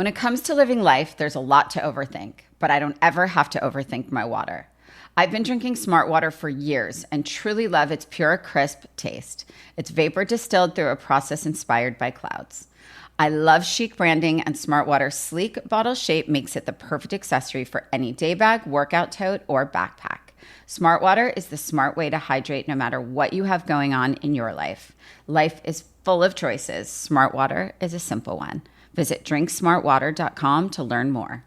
When it comes to living life, there's a lot to overthink, but I don't ever have to overthink my water. I've been drinking Smart Water for years and truly love its pure, crisp taste. It's vapor distilled through a process inspired by clouds. I love chic branding, and Smart Water's sleek bottle shape makes it the perfect accessory for any day bag, workout tote, or backpack. Smart Water is the smart way to hydrate no matter what you have going on in your life. Life is full of choices. Smart Water is a simple one. Visit drinksmartwater.com to learn more.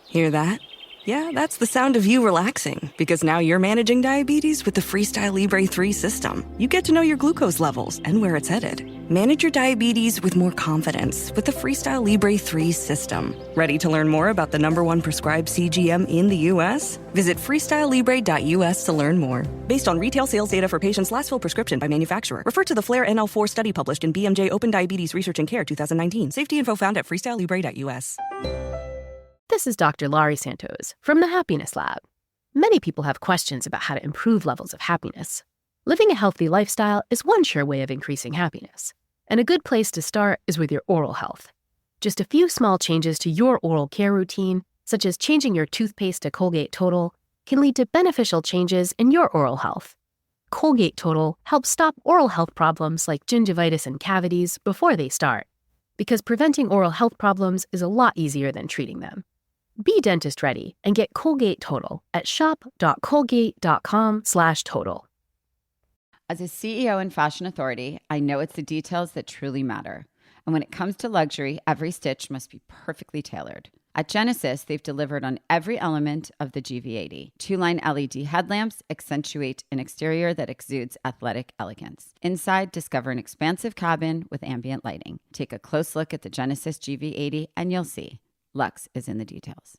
Hear that? Yeah, that's the sound of you relaxing, because now you're managing diabetes with the Freestyle Libre 3 system. You get to know your glucose levels and where it's headed. Manage your diabetes with more confidence with the Freestyle Libre 3 system. Ready to learn more about the #1 prescribed CGM in the U.S.? Visit freestylelibre.us to learn more. Based on retail sales data for patients' last filled prescription by manufacturer. Refer to the FLAIR NL4 study published in BMJ Open Diabetes Research and Care 2019. Safety info found at freestylelibre.us. This is Dr. Laurie Santos from the Happiness Lab. Many people have questions about how to improve levels of happiness. Living a healthy lifestyle is one sure way of increasing happiness. And a good place to start is with your oral health. Just a few small changes to your oral care routine, such as changing your toothpaste to Colgate Total, can lead to beneficial changes in your oral health. Colgate Total helps stop oral health problems like gingivitis and cavities before they start, because preventing oral health problems is a lot easier than treating them. Be dentist ready and get Colgate Total at shop.colgate.com/total. As a CEO and fashion authority, I know it's the details that truly matter. And when it comes to luxury, every stitch must be perfectly tailored. At Genesis, they've delivered on every element of the GV80. Two-line LED headlamps accentuate an exterior that exudes athletic elegance. Inside, discover an expansive cabin with ambient lighting. Take a close look at the Genesis GV80 and you'll see. Luxe is in the details.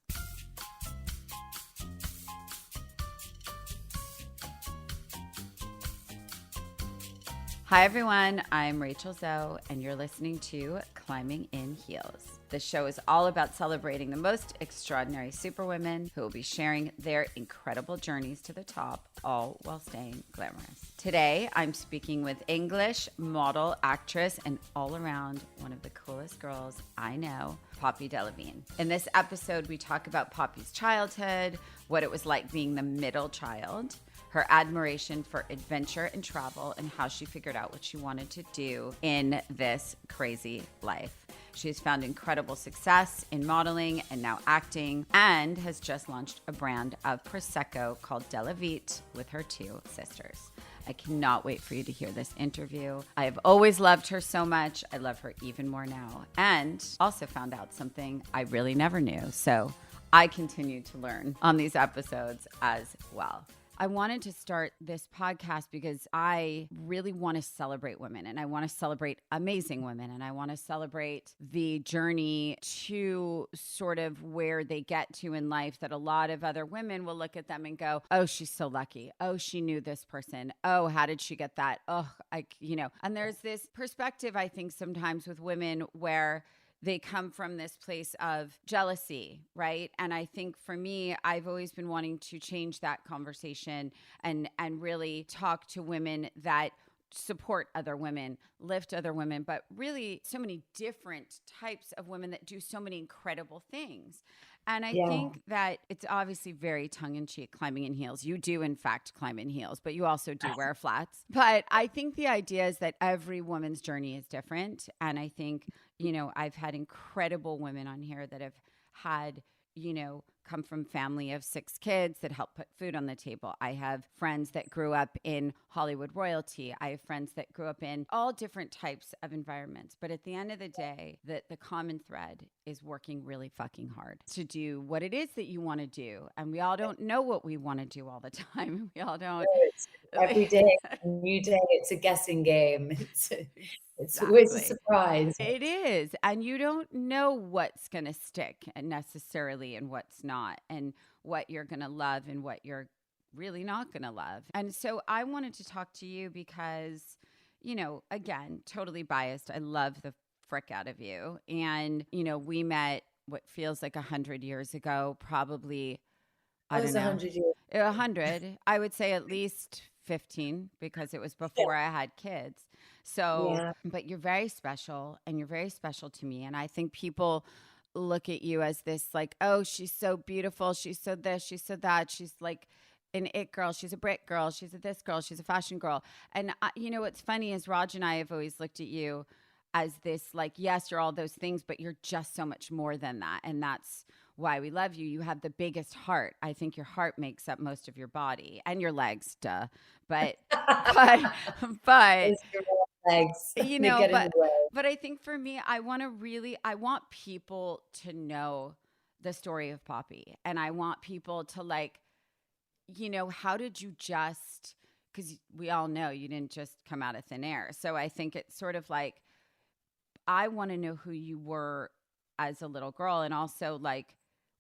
Hi, everyone. I'm Rachel Zoe, and you're listening to Climbing in Heels. This show is all about celebrating the most extraordinary superwomen who will be sharing their incredible journeys to the top, all while staying glamorous. Today, I'm speaking with English model, actress, and all around one of the coolest girls I know, Poppy Delevingne. In this episode, we talk about Poppy's childhood, what it was like being the middle child, her admiration for adventure and travel, and how she figured out what she wanted to do in this crazy life. She has found incredible success in modeling and now acting, and has just launched a brand of Prosecco called Della Vite with her two sisters. I cannot wait for you to hear this interview. I have always loved her so much. I love her even more now, and also found out something I really never knew. So I continue to learn on these episodes as well. I wanted to start this podcast because I really want to celebrate women, and I want to celebrate amazing women, and I want to celebrate the journey to sort of where they get to in life, that a lot of other women will look at them and go, oh, she's so lucky. Oh, she knew this person. Oh, how did she get that? Oh, and there's this perspective, I think, sometimes with women where they come from this place of jealousy, right? And I think for me, I've always been wanting to change that conversation and really talk to women that support other women, lift other women, but really so many different types of women that do so many incredible things. And I think that it's obviously very tongue-in-cheek, climbing in heels. You do, in fact, climb in heels, but you also do wear flats. But I think the idea is that every woman's journey is different. And I think, I've had incredible women on here that have had, come from family of 6 kids that help put food on the table. I have friends that grew up in Hollywood royalty. I have friends that grew up in all different types of environments. But at the end of the day, the common thread is working really fucking hard to do what it is that you want to do. And we all don't know what we want to do all the time. We all don't. Every day, a new day. It's a guessing game. It's always a surprise. It is. And you don't know what's going to stick necessarily and what's not, and what you're going to love and what you're really not going to love. And so I wanted to talk to you because, again, totally biased. I love the frick out of you. And, we met what feels like 100 years ago, probably, I don't know. 100 years. 100. I would say at least 15 because it was before I had kids. So, But you're very special, and you're very special to me. And I think people look at you as this like, oh, she's so beautiful. She's so this, she's so that. She's like an it girl. She's a Brit girl. She's a this girl. She's a fashion girl. And what's funny is Raj and I have always looked at you as this like, yes, you're all those things, but you're just so much more than that. And that's why we love you. You have the biggest heart. I think your heart makes up most of your body and your legs, duh. But but Those are my legs. you They know, get in the way. but I think for me, I want people to know the story of Poppy, and I want people to like, how did you just? Because we all know you didn't just come out of thin air. So I think it's sort of like I want to know who you were as a little girl, and also like,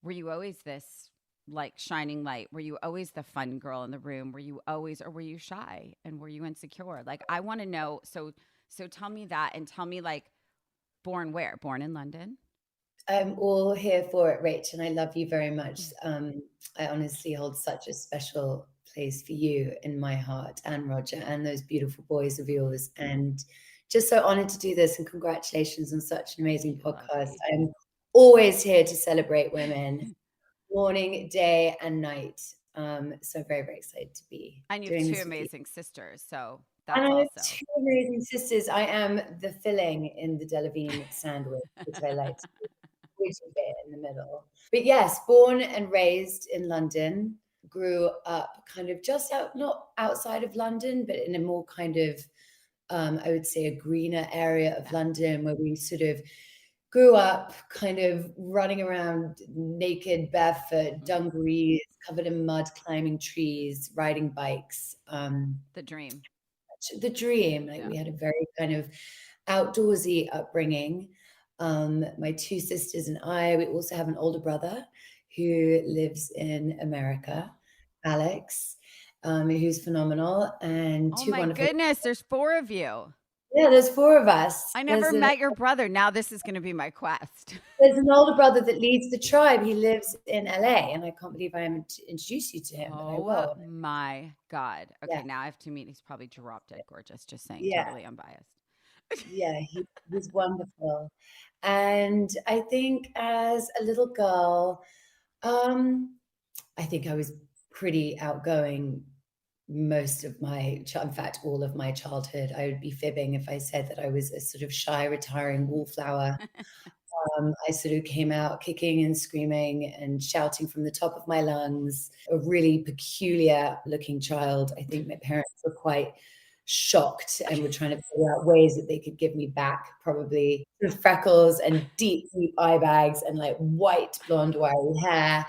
were you always this like shining light? Were you always the fun girl in the room? Were you always, or were you shy and were you insecure? Like, I want to know. So tell me that, and tell me like, born where? Born in London? I'm all here for it, Rach, and I love you very much. I honestly hold such a special place for you in my heart, and Roger, and those beautiful boys of yours. And just so honored to do this, and congratulations on such an amazing podcast. I'm always here to celebrate women, morning, day, and night. So very, very excited to be. And you have two amazing sisters, so that's and I have also two amazing sisters. I am the filling in the Delevingne sandwich, which I like to do. Squidgy bit in the middle. But yes, born and raised in London, grew up kind of just not outside of London, but in a more kind of, I would say, a greener area of London, where we sort of grew up kind of running around naked, barefoot, dungarees, covered in mud, climbing trees, riding bikes. the dream. Like we had a very kind of outdoorsy upbringing. My two sisters and we also have an older brother who lives in America, Alex, who's phenomenal, and Oh two my wonderful. goodness, there's 4 of you. Yeah, there's 4 of us. I never met your brother. Now this is going to be my quest. There's an older brother that leads the tribe. He lives in LA, and I can't believe I haven't introduced you to him, but I will. My God. Okay, Yeah. now I have to meet. He's probably drop dead gorgeous, just saying, Yeah. totally unbiased. Yeah, he's wonderful. And I think as a little girl, I think I was pretty outgoing most of in fact, all of my childhood. I would be fibbing if I said that I was a sort of shy, retiring wallflower. I sort of came out kicking and screaming and shouting from the top of my lungs, a really peculiar looking child. I think my parents were quite shocked and were trying to figure out ways that they could give me back probably sort of freckles and deep eye bags and like white blonde wiry hair.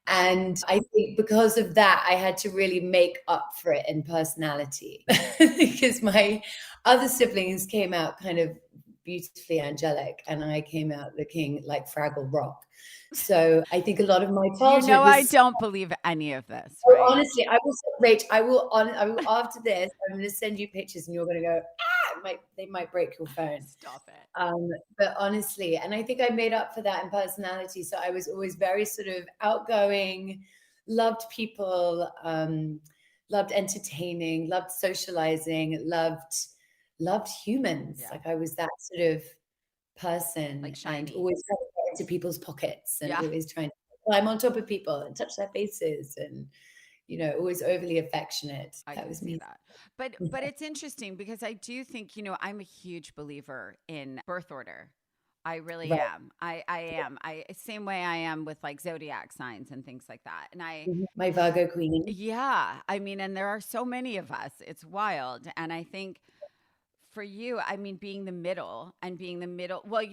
And I think because of that, I had to really make up for it in personality because my other siblings came out kind of beautifully angelic and I came out looking like Fraggle Rock. So I think a lot of my childhood I don't believe any of this. Oh, Right? honestly, I will, Rach, I will after this, I'm going to send you pictures and you're going to go, they might break your phone. Stop it. But honestly, and I think I made up for that in personality. So I was always very sort of outgoing, loved people, loved entertaining, loved socializing, loved humans. Yeah. Like I was that sort of person, Like shiny. and always trying to get into people's pockets and Yeah. always trying to climb on top of people and touch their faces and, always overly affectionate. I can see that. But it's interesting because I do think, I'm a huge believer in birth order. I really am. I am. Same way I am with like zodiac signs and things like that. And my Virgo queen. Yeah. I mean, and there are so many of us. It's wild. And I think for you, I mean, being the middle, well,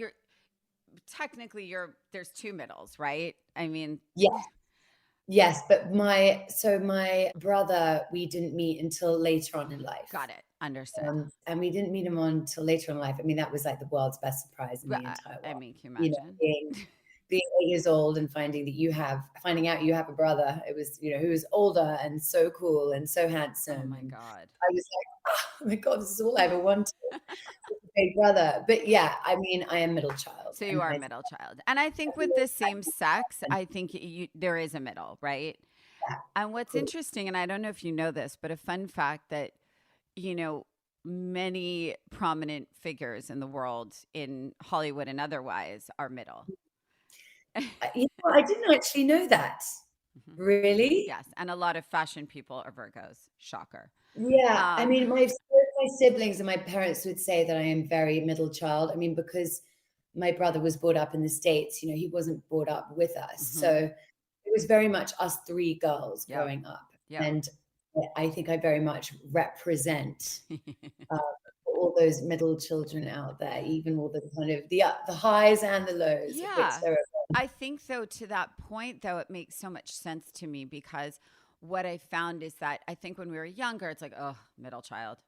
there's 2 middles, right? I mean, Yes, but my brother, we didn't meet until later on in life. Got it. Understood. And we didn't meet him until later in life. I mean, that was like the world's best surprise in the entire world. I mean, can you imagine? Being 8 years old and finding out you have a brother. It was, who was older and so cool and so handsome. Oh my God. I was like, oh my God, this is all I ever wanted. Big brother. But yeah, I mean, I am middle child. So you are a middle child. And I think with the same sex, I think there is a middle, right? Yeah. And what's interesting, and I don't know if you know this, but a fun fact that, many prominent figures in the world, in Hollywood and otherwise, are middle. I didn't actually know that. Mhm. Really? Yes, and a lot of fashion people are Virgos. Shocker. Yeah. I Um, mean, my siblings and my parents would say that I am very middle child. I mean, because my brother was brought up in the States, he wasn't brought up with us. So mhm. it was very much us three girls Yep. growing up. Yep. And I think I very much represent uh, all those middle children out there, even all the kind of the highs and the lows, of which Yeah. there are. I think, though, to that point, though, it makes so much sense to me because what I found is that I think when we were younger, it's like, oh, middle child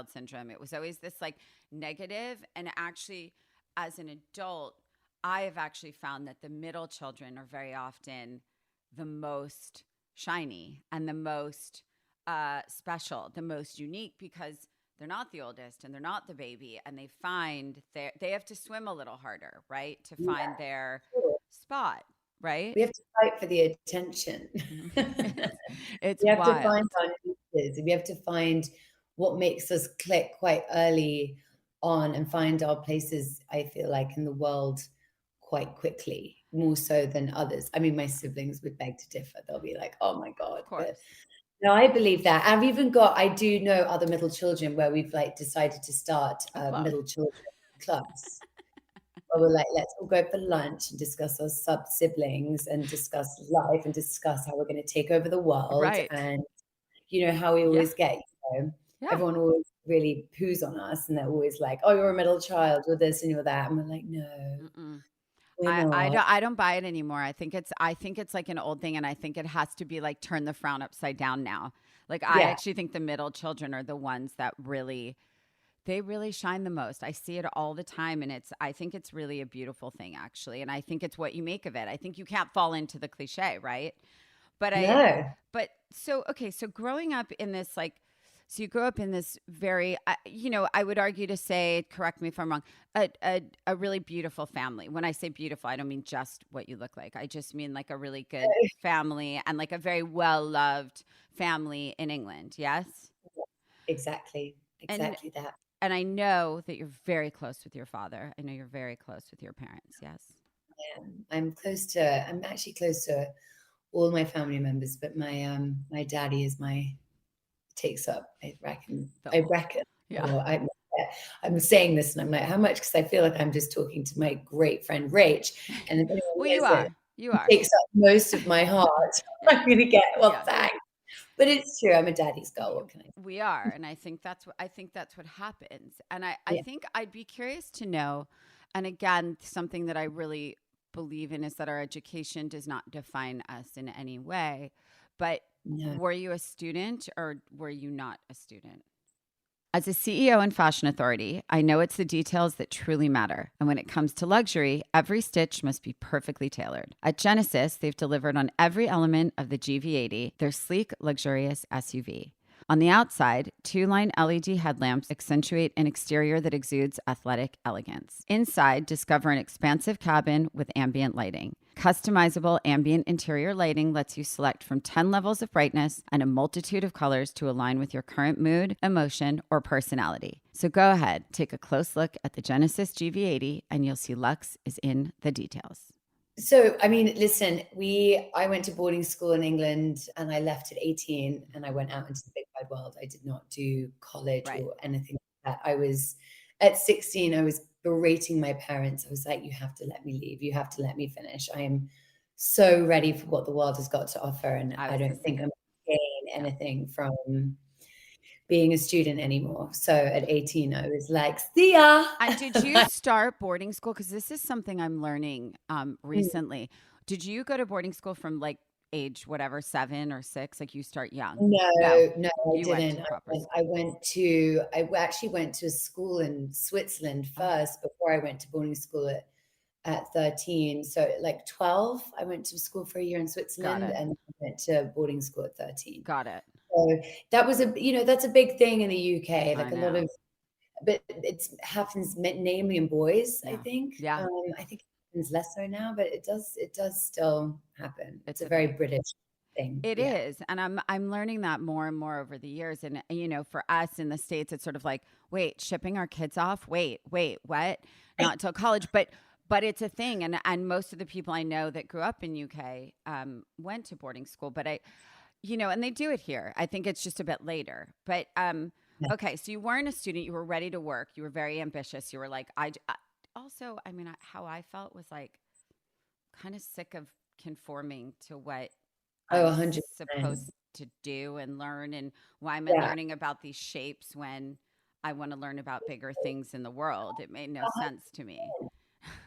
syndrome. It was always this like negative. And actually, as an adult, I have actually found that the middle children are very often the most shiny and the most special, the most unique because they're not the oldest and they're not the baby and they have to swim a little harder, right, to Yeah, find their sure. spot, right? We have to fight for the attention. Mhm. It's We have to find wild. our niches. We have to find what makes us click quite early on and find our places, I feel like, in the world quite quickly, more so than others. I mean, my siblings would beg to differ. They'll be like, oh my God. Of But course. no, I believe that. I do know other middle children where we've like decided to start A club. middle children clubs. Where we're like, let's all go for lunch and discuss our sub siblings and discuss life and discuss how we're going to take over the world. Right. And how we Yeah. always get, Yeah. everyone always really poos on us and they're always like, oh, you're a middle child, you're this and you're that. And we're like, no, Mm-mm. we're I not. don't buy it anymore. I think it's like an old thing and I think it has to be like turn the frown upside down now. Like I Yeah. actually think the middle children are the ones that really shine the most. I see it all the time and I think it's really a beautiful thing actually. And I think it's what you make of it. I think you can't fall into the cliche, right? But No. so growing up in this like so you grew up in this very I would argue to say, correct me if I'm wrong, a really beautiful family. When I say beautiful, I don't mean just what you look like. I just mean like a really good family and like a very well-loved family in England. Yes? Exactly. And Exactly that. and I know that you're very close with your father. I know you're very close with your parents. Yes. I'm actually close to all my family members, but my daddy is takes up, The I whole reckon, Yeah. I'm saying this and I'm like, how much? Because I feel like I'm just talking to my great friend Rach. And if anyone Well, you knows that are. You he are. takes up most of my heart, I'm gonna get, well, Yes. thanks. But it's true, I'm a daddy's girl. What can I say? We are, and I think that's what happens. And I Yeah. think I'd be curious to know, and again, something that I really believe in is that our education does not define us in any way. But No. were you a student or were you not a student? As a CEO and fashion authority, I know it's the details that truly matter. And when it comes to luxury, every stitch must be perfectly tailored. At Genesis, they've delivered on every element of the GV80, their sleek, luxurious SUV. On the outside, two-line LED headlamps accentuate an exterior that exudes athletic elegance. Inside, discover an expansive cabin with ambient lighting. Customizable ambient interior lighting lets you select from 10 levels of brightness and a multitude of colors to align with your current mood, emotion, or personality. So go ahead, take a close look at the Genesis GV80 and you'll see luxe is in the details. So, I mean, listen, I went to boarding school in England and I left at 18 and I went out into the big wide world. I did not do college Right. or anything like that. At 16, I was berating my parents. I was like, you have to let me leave. You have to let me finish. I am so ready for what the world has got to offer. And I I was the don't think same. I'm gain Yeah. anything from being a student anymore. So at 18, I was like, see ya. And did you start boarding school? Because this is something I'm learning recently. Did you go to boarding school from like age whatever, 7 or 6? Like you start young? No, No, I you went didn't. to proper I school. went to I actually went to a school in Switzerland Oh, first before I went to boarding school at 13. So at like 12, I went to school for a year in got Switzerland it. and went to boarding school at 13. Got it. So that was that's a big thing in the UK. I Like a lot know. of, but it happens namely in boys, I Yeah. think. Yeah. I think it happens less so now, but it does still happen. It's It's a a very thing. British thing. It Yeah. is. And I'm learning that more and more over the years. And for us in the States, it's sort of like, wait, shipping our kids off? Wait, what? Not until college. But But it's a thing, and most of the people I know that grew up in UK went to boarding school. But and they do it here. I think it's just a bit later. But Yeah. okay, so you weren't a student. You were ready to work. You were very ambitious. You were like, also, I mean, how I felt was like kind of sick of conforming to what Oh, I'm 100%. supposed to do and learn, and why am I Yeah. learning about these shapes when I want to learn about bigger things in the world? It made no sense to me.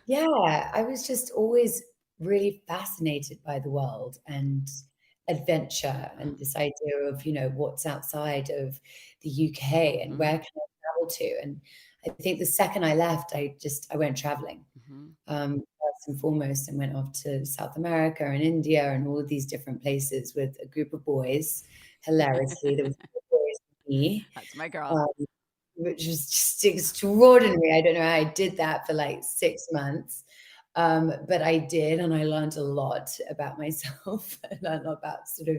Yeah, I was just always really fascinated by the world and adventure and this idea of, what's outside of the UK and where Mm-hmm. can I travel to? And I think the second I left, I went traveling, Mm-hmm. first and foremost, and went off to South America and India and all of these different places with a group of boys. Hilariously, there was four boys with me. That's my girl. Um, which was just extraordinary. I don't know how I did that for like 6 months. But I did, and I learned a lot about myself. I learned about sort of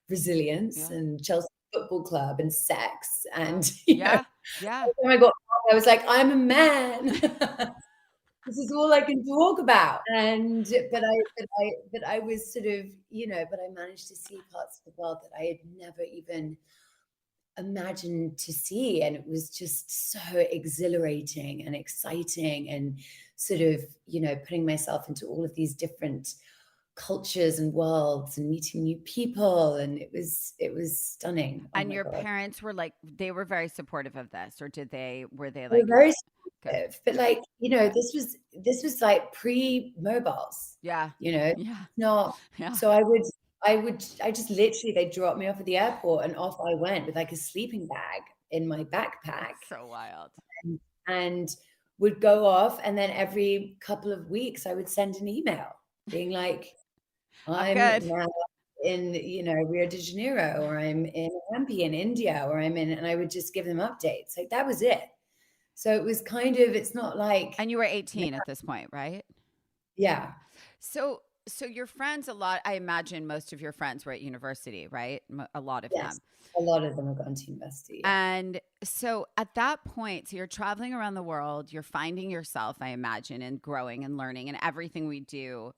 resilience Yeah. and Chelsea Football Club and sex. And, Yeah. Yeah. when I got back, I was like, I'm a man. This is all I can talk about. And, but I was sort of, but I managed to see parts of the world that I had never even imagined to see, and it was just so exhilarating and exciting, and sort of putting myself into all of these different cultures and worlds and meeting new people, and it was stunning. Oh And my your god, parents were like, they were very supportive of this, or were they they were like, very good? supportive, but like this was like pre-mobiles, Yeah. it's Yeah. not. Yeah. So I just literally, they dropped me off at the airport and off I went with like a sleeping bag in my backpack, That's so wild. and would go off, and then every couple of weeks I would send an email being like, I'm I'm good. now in Rio de Janeiro, or I'm in Hampi in India, or and I would just give them updates. Like that was it. So it was kind of, it's not like, And you were 18 at this point, right? yeah, So your friends, I imagine most of your friends were at university, right? A lot of yes, them. a lot of them have gone to university. Yeah, And so at that point, so you're traveling around the world, you're finding yourself, I imagine, and growing and learning, and everything we do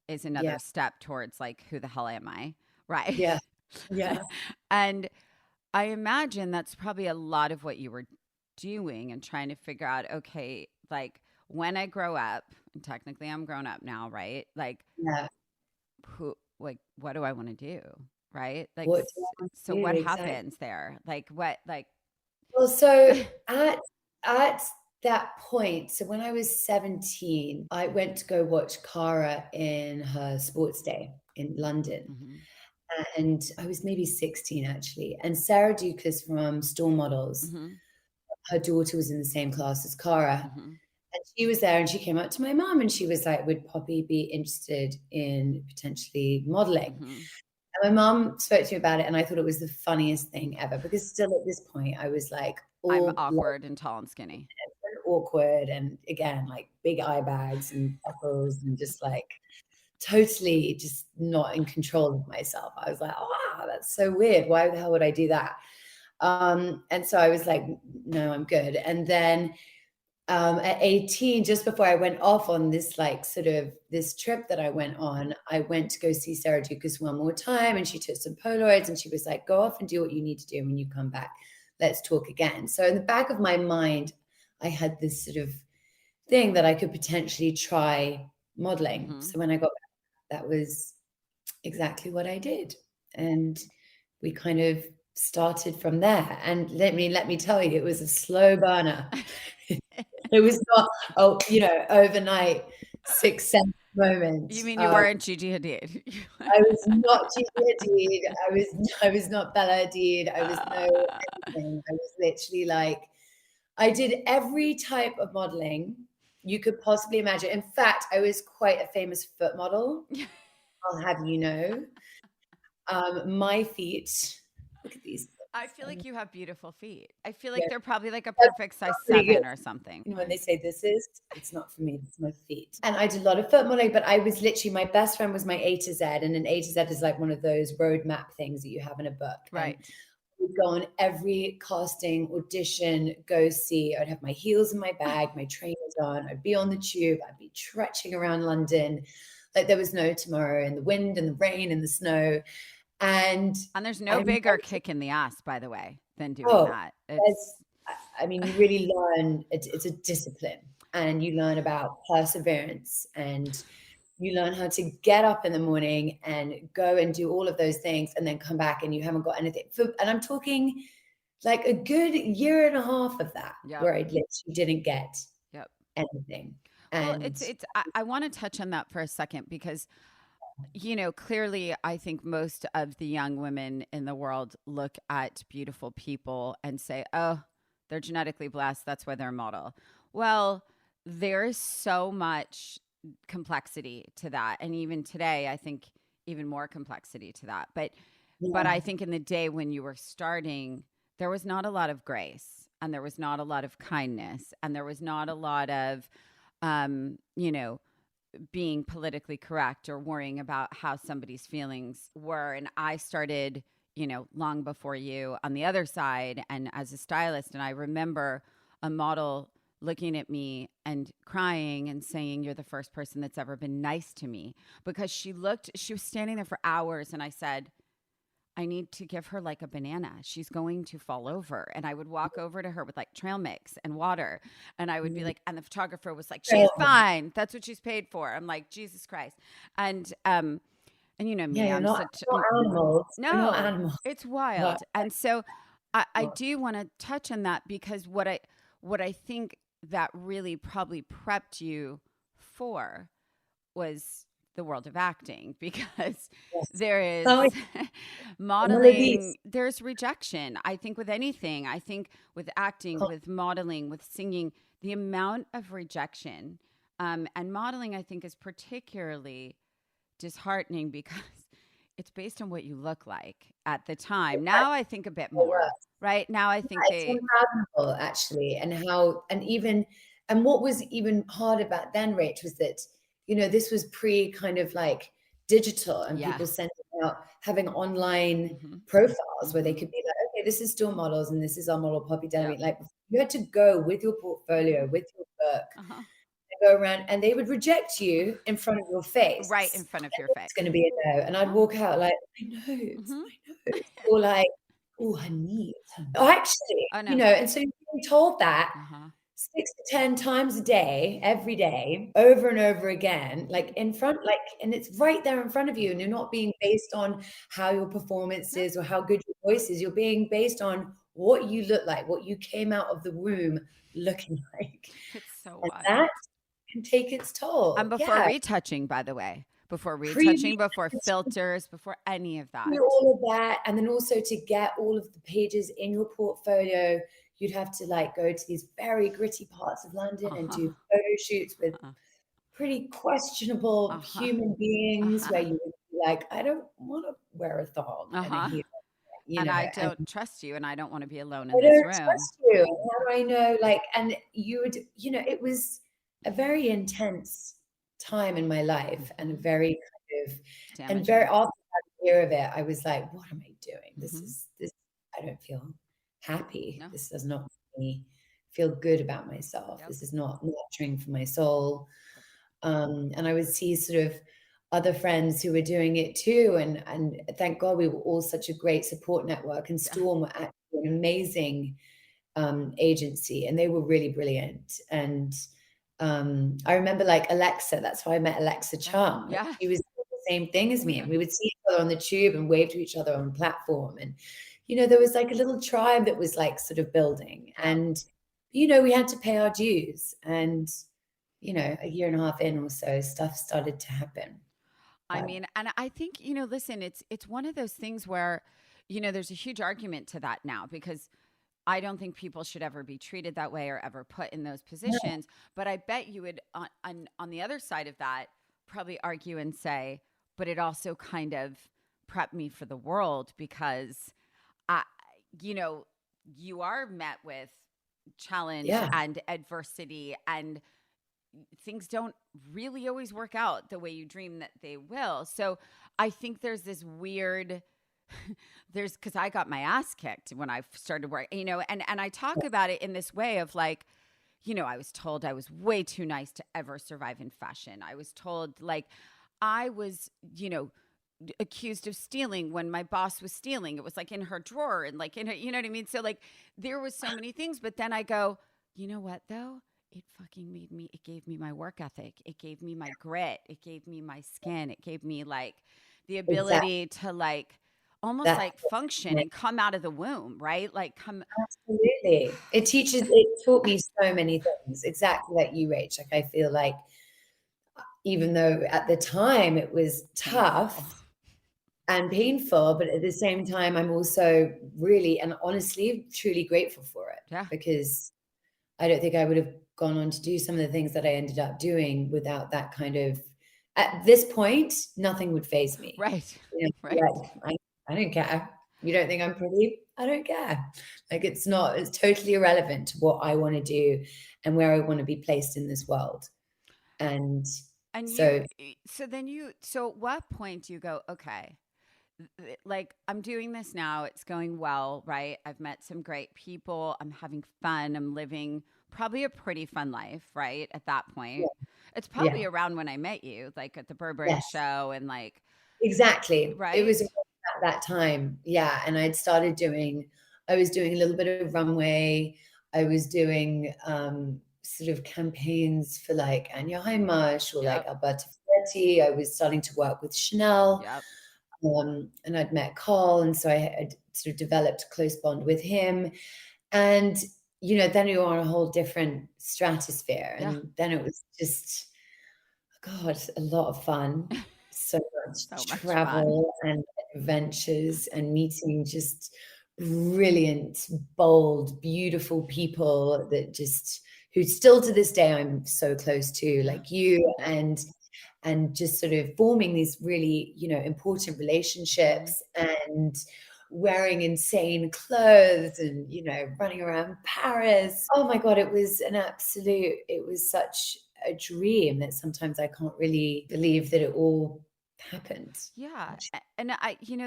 is yeah, another step towards like, who the hell am I? Right. yeah, yeah. And I imagine that's probably a lot of what you were doing and trying to figure out, okay, like when I grow up, and technically I'm grown up now, right? Like Yeah. what do I want to do? Right? Like, What do I want so to do? what Exactly. happens there? Like what, like, Well, so at that point, so when I was 17, I went to go watch Cara in her sports day in London. mhm, And I was maybe 16 actually. And Sarah Dukas from Store Models, mhm, her daughter was in the same class as Cara. mhm, And she was there, and she came up to my mom and she was like, would Poppy be interested in potentially modeling? mhm. And my mom spoke to me about it, and I thought it was the funniest thing ever, because still at this point I was like I'm all like awkward and tall and skinny. awkward, and again like big eye bags and freckles, and just like totally just not in control of myself. I was like, oh, wow, that's so weird. Why the hell would I do that? And so I was like, no, I'm good. And then at 18, just before I went off on this like sort of this trip that I went on, I went to go see Sarah Dukas one more time, and she took some Polaroids, and she was like, go off and do what you need to do. When you come back, let's talk again. So in the back of my mind, I had this sort of thing that I could potentially try modeling. Mhm. So when I got back, that was exactly what I did. And we kind of started from there. And let me tell you, it was a slow burner. It was not, overnight success moment. You mean you weren't Gigi Hadid? I was not Gigi Hadid. I was not Bella Hadid. I was no anything. I was literally like, I did every type of modeling you could possibly imagine. In fact, I was quite a famous foot model. I'll have you know. My feet, look at these. I feel like you have beautiful feet. I feel like Yeah, they're probably like a that's perfect size pretty good. 7 or something. When they say it's not for me, it's my feet. And I did a lot of foot modeling, but I was literally, my best friend was my A to Z, and an A to Z is like one of those roadmap things that you have in a book. And Right. I would go on every casting, audition, go see. I'd have my heels in my bag, my trainers on. I'd be on the tube. I'd be trudging around London like there was no tomorrow, in the wind and the rain and the snow. And there's I no remember, bigger kick in the ass, by the way, than doing that. It's I mean, you really learn, it's a discipline, and you learn about perseverance, and you learn how to get up in the morning and go and do all of those things and then come back and you haven't got anything. And I'm talking like a good year and a half of that, where I literally didn't get anything. Well, And I want to touch on that for a second because, clearly I think most of the young women in the world look at beautiful people and say, oh, they're genetically blessed. That's why they're a model. Well, there is so much complexity to that. And even today, I think even more complexity to that. But I think in the day when you were starting, there was not a lot of grace, and there was not a lot of kindness, and there was not a lot of, being politically correct or worrying about how somebody's feelings were. And I started, long before you on the other side and as a stylist. And I remember a model looking at me and crying and saying, you're the first person that's ever been nice to me, because she was standing there for hours. And I said, I need to give her like a banana. She's going to fall over. And I would walk over to her with like trail mix and water. And I would be like, and the photographer was like, she's fine. That's what she's paid for. I'm like, Jesus Christ. And you know me, you're I'm not, such not animals. No, you're not animals. It's wild. And so I do want to touch on that, because what I think that really probably prepped you for was the world of acting, because there is modeling, there's rejection. I think with anything, I think with acting, with modeling, with singing, the amount of rejection, and modeling, I think, is particularly disheartening because it's based on what you look like at the time. Now I think a bit more, right? Now I think it's unfathomable, actually. And what was even harder back then, Rach, was that, this was pre kind of like digital, and people sending out, having online profiles where they could be like, okay, this is still models and this is our model Poppy Delevingne. Like, you had to go with your portfolio, with your book, go around, and they would reject you in front of your face. Right in front of your face. It's going to be a no. And I'd walk out like, I know, it's my nose. Or like, oh, her knees. Oh, actually, and so you're being told that 6 to 10 times a day, every day, over and over again, like in front, like, and it's right there in front of you. And you're not being based on how your performance is or how good your voice is. You're being based on what you look like, what you came out of the room looking like. It's so and wild. That can take its toll. And before retouching, by the way, before retouching, before filters, before any of that. All of that. And then also to get all of the pages in your portfolio, you'd have to like go to these very gritty parts of London and do photo shoots with pretty questionable human beings where you would be like, I don't want to wear a thong and a heel. And I don't trust you, and I don't want to be alone in this room. I don't trust you. How do I know? Like, and you would, it was a very intense time in my life, and very kind of, damaging. And very after that year of it, I was like, what am I doing? This, I don't feel happy. No. This does not make me feel good about myself. This is not nurturing for my soul. And I would see sort of other friends who were doing it too. And thank God we were all such a great support network, and Storm were actually an amazing agency, and they were really brilliant. And I remember like Alexa, that's how I met Alexa Chung. She was the same thing as me, and we would see each other on the tube and wave to each other on the platform. And, there was like a little tribe that was like sort of building, and, we had to pay our dues. And, a year and a half in or so, stuff started to happen. I mean, and I think, listen, it's one of those things where, there's a huge argument to that now, because I don't think people should ever be treated that way or ever put in those positions. But I bet you would, on the other side of that, probably argue and say, but it also kind of prepped me for the world, because, you are met with challenge and adversity, and things don't really always work out the way you dream that they will. So I think there's this weird because I got my ass kicked when I started working, and I talk about it in this way of like, I was told I was way too nice to ever survive in fashion. I was told like I was, accused of stealing when my boss was stealing. It was like in her drawer and like in her, you know what I mean? So like there was so many things, but then I go, you know what though? It gave me my work ethic. It gave me my grit. It gave me my skin. It gave me like the Exactly. ability to like almost That's like function and come out of the womb, right? Like come. absolutely. It taught me so many things, exactly like you, Rach. Like I feel like even though at the time it was Painful. tough and painful, but at the same time, I'm also really and honestly truly grateful for it, Yeah. because I don't think I would have gone on to do some of the things that I ended up doing without that kind of, at this point, nothing would faze me. Right. You know, Right. like, I don't care. You don't think I'm pretty? I don't care. Like it's totally irrelevant to what I want to do and where I want to be placed in this world. And And so so at what point do you go, okay, like I'm doing this now, it's going well, right? I've met some great people, I'm having fun, I'm living probably a pretty fun life, right? At that point. yeah, It's yeah, probably around when I met you, like at the Burberry yes. show and like, Exactly. It right? was at that time. Yeah. And I was doing a little bit of runway. I was doing sort of campaigns for like Anya Haimarsh or like Yep. Alberta Ferretti. I was starting to work with Chanel. Yep. And I'd met Carl. And so I had sort of developed a close bond with him. And, then you're on a whole different stratosphere. Yeah. And then it was just, God, a lot of fun. So So much much fun. travel and adventures and meeting just brilliant, bold, beautiful people who still to this day I'm so close to, Yeah. like you, Yeah. and just sort of forming these really, important relationships and wearing insane clothes and, running around Paris. Oh my God, it was such a dream that sometimes I can't really believe that it all happened. Yeah. And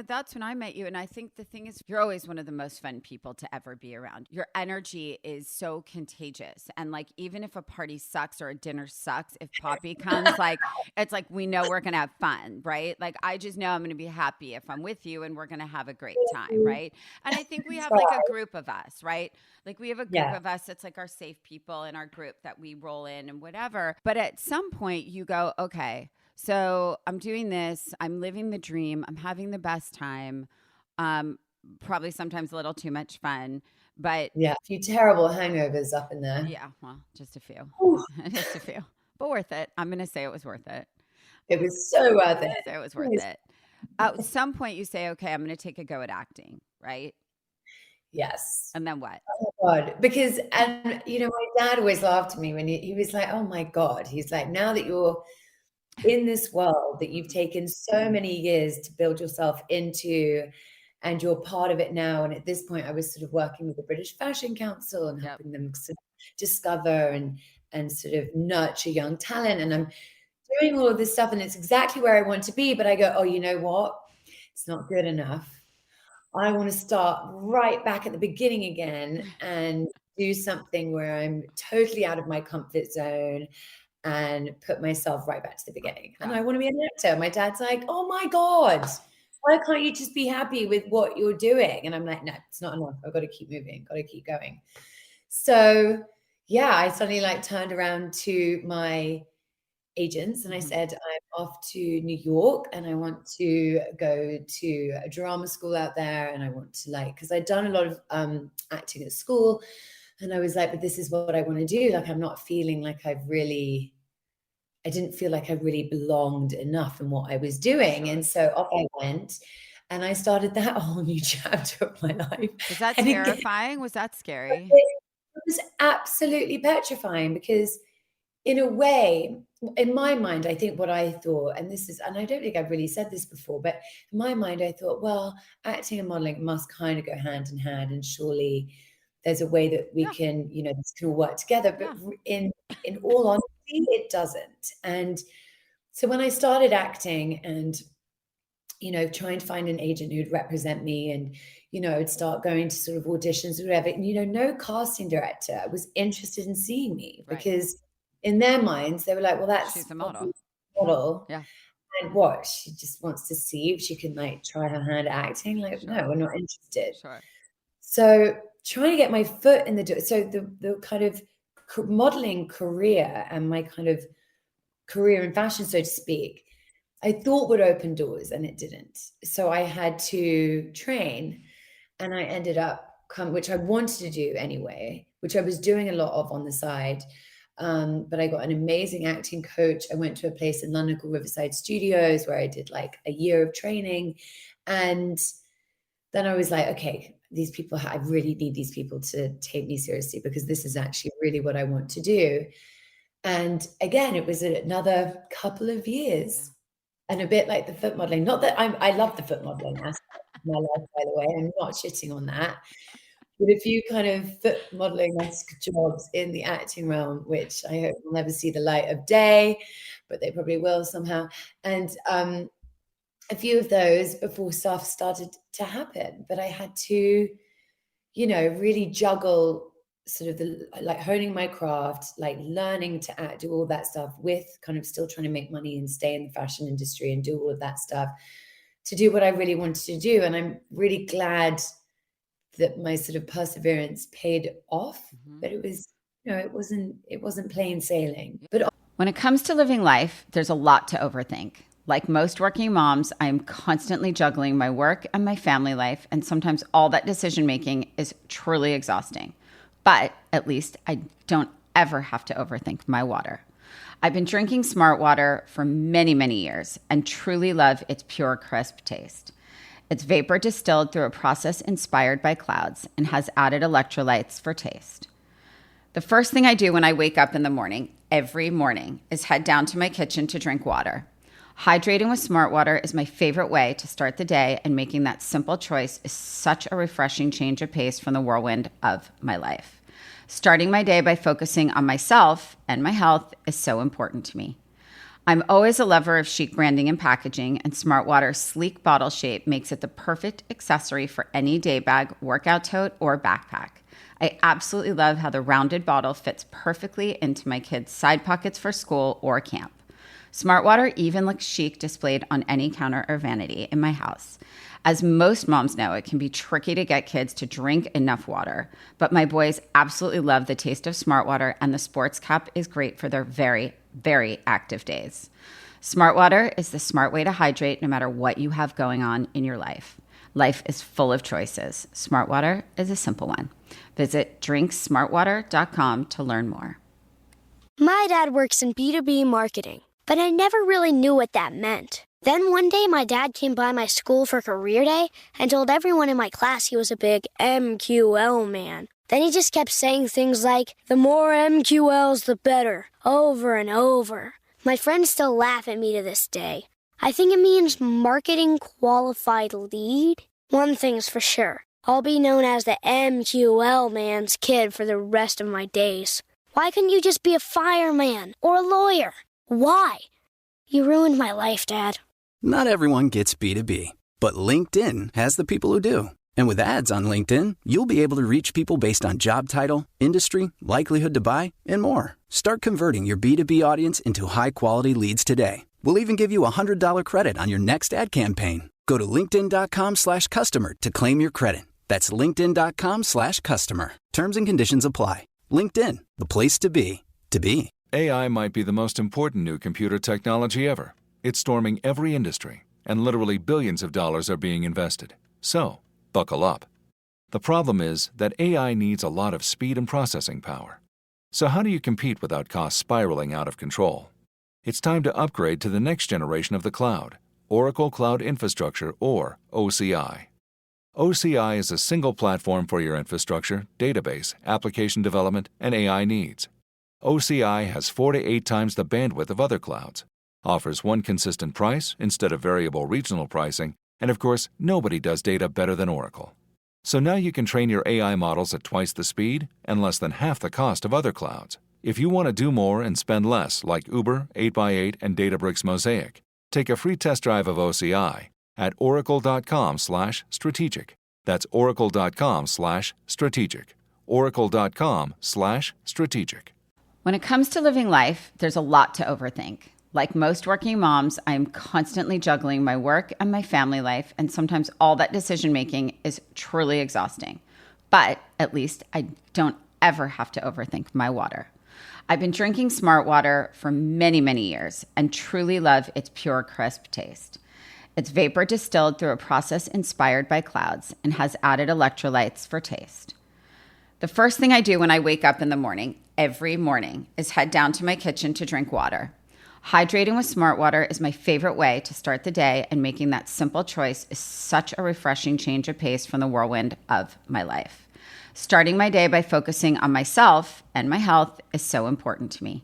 that's when I met you. And I think the thing is, you're always one of the most fun people to ever be around. Your energy is so contagious. And like, even if a party sucks or a dinner sucks, if Poppy comes, like, it's like, we know we're going to have fun, right? Like, I just know I'm going to be happy if I'm with you and we're going to have a great time, right? And I think we have Try. like a group of us, right? Like, we have a group Yeah. of us that's like our safe people in our group that we roll in and whatever. But at some point, you go, okay, so I'm doing this. I'm living the dream. I'm having the best time. Probably sometimes a little too much fun, but Yeah. A few terrible hangovers up in there. yeah, well, just a few, Ooh, just a few, but worth it. I'm going to say it was worth it. it was so worth I'm it. going to say it was worth it. At some point, you say, okay, I'm going to take a go at acting, right? Yes. And then what? Oh God. Because, and my dad always laughed at me when he was like, oh my God. He's like, now that you're in this world that you've taken so many years to build yourself into, and you're part of it now. And at this point, I was sort of working with the British Fashion Council and Yep. helping them sort of discover and sort of nurture young talent. And I'm doing all of this stuff, and it's exactly where I want to be. But I go, oh, you know what? It's not good enough. I want to start right back at the beginning again and do something where I'm totally out of my comfort zone and put myself right back to the beginning. And I want to be an actor. My dad's like, oh my God, why can't you just be happy with what you're doing? And I'm like, no, it's not enough. I've got to keep moving, got to keep going. So yeah, I suddenly like turned around to my agents and I said, I'm off to New York and I want to go to a drama school out there. And I want to because I'd done a lot of acting at school. And I was like, but this is what I want to do. Like, I'm not feeling like I didn't feel like I really belonged enough in what I was doing. Sure. And so off I went and I started that whole new chapter of my life. Was that And again, terrifying? Was that scary? it was absolutely petrifying because in a way, in my mind, I think what I thought, and I don't think I've really said this before, but in my mind, I thought, well, acting and modeling must kind of go hand in hand, and surely there's a way that we Yeah. can, this can all work together. But Yeah. in all honesty, it doesn't. And so when I started acting and trying to find an agent who'd represent me, and, I'd start going to sort of auditions or whatever. And, no casting director was interested in seeing me Right. because in their minds, they were like, well, that's She's a model. Poppy's model. Yeah. And what? She just wants to see if she can like try her hand at acting. Like, Sure. no, we're not interested. Sure. So trying to get my foot in the door. So the kind of modeling career and my kind of career in fashion, so to speak, I thought would open doors, and it didn't. So I had to train, and I ended up which I wanted to do anyway, which I was doing a lot of on the side. But I got an amazing acting coach. I went to a place in London called Riverside Studios where I did like a year of training. And then I was like, okay, these people, I really need these people to take me seriously because this is actually really what I want to do. And again, it was another couple of years, and a bit like the foot modeling. Not that I love the foot modeling aspect of my life, by the way. I'm not shitting on that. But a few kind of foot modeling-esque jobs in the acting realm, which I hope will never see the light of day, but they probably will somehow. And a few of those before stuff started to happen. But I had to, really juggle sort of like honing my craft, like learning to act, do all that stuff with kind of still trying to make money and stay in the fashion industry and do all of that stuff to do what I really wanted to do. And I'm really glad that my sort of perseverance paid off, but it was, it wasn't plain sailing. But when it comes to living life, there's a lot to overthink. Like most working moms, I'm constantly juggling my work and my family life, and sometimes all that decision making is truly exhausting. But at least I don't ever have to overthink my water. I've been drinking Smart Water for many, many years and truly love its pure, crisp taste. It's vapor distilled through a process inspired by clouds and has added electrolytes for taste. The first thing I do when I wake up in the morning, every morning, is head down to my kitchen to drink water. Hydrating with Smart Water is my favorite way to start the day, and making that simple choice is such a refreshing change of pace from the whirlwind of my life. Starting my day by focusing on myself and my health is so important to me. I'm always a lover of chic branding and packaging, and Smart Water's sleek bottle shape makes it the perfect accessory for any day bag, workout tote, or backpack. I absolutely love how the rounded bottle fits perfectly into my kids' side pockets for school or camp. Smart Water even looks chic displayed on any counter or vanity in my house. As most moms know, it can be tricky to get kids to drink enough water, but my boys absolutely love the taste of Smart Water, and the sports cap is great for their very, very active days. Smart Water is the smart way to hydrate no matter what you have going on in your life. Life is full of choices. Smart Water is a simple one. Visit drinksmartwater.com to learn more. My dad works in B2B marketing, but I never really knew what that meant. Then one day my dad came by my school for career day and told everyone in my class he was a big MQL man. Then he just kept saying things like, the more MQLs, the better, over and over. My friends still laugh at me to this day. I think it means marketing qualified lead. One thing's for sure, I'll be known as the MQL man's kid for the rest of my days. Why couldn't you just be a fireman or a lawyer? Why? You ruined my life, Dad. Not everyone gets B2B, but LinkedIn has the people who do. And with ads on LinkedIn, you'll be able to reach people based on job title, industry, likelihood to buy, and more. Start converting your B2B audience into high-quality leads today. We'll even give you a $100 credit on your next ad campaign. Go to linkedin.com/customer to claim your credit. That's linkedin.com/customer. Terms and conditions apply. LinkedIn, the place to be, to be. AI might be the most important new computer technology ever. It's storming every industry, and literally billions of dollars are being invested. So, buckle up. The problem is that AI needs a lot of speed and processing power. So how do you compete without costs spiraling out of control? It's time to upgrade to the next generation of the cloud, Oracle Cloud Infrastructure, or OCI. OCI is a single platform for your infrastructure, database, application development, and AI needs. OCI has 4 to 8 times the bandwidth of other clouds, offers one consistent price instead of variable regional pricing, and of course, nobody does data better than Oracle. So now you can train your AI models at twice the speed and less than half the cost of other clouds. If you want to do more and spend less, like Uber, 8x8, and Databricks Mosaic, take a free test drive of OCI at oracle.com/strategic. That's oracle.com/strategic. oracle.com/strategic. When it comes to living life, there's a lot to overthink. Like most working moms, I am constantly juggling my work and my family life, and sometimes all that decision making is truly exhausting. But at least I don't ever have to overthink my water. I've been drinking Smart Water for many, many years and truly love its pure, crisp taste. It's vapor distilled through a process inspired by clouds and has added electrolytes for taste. The first thing I do when I wake up in the morning, every morning, is head down to my kitchen to drink water. Hydrating with Smart Water is my favorite way to start the day, and making that simple choice is such a refreshing change of pace from the whirlwind of my life. Starting my day by focusing on myself and my health is so important to me.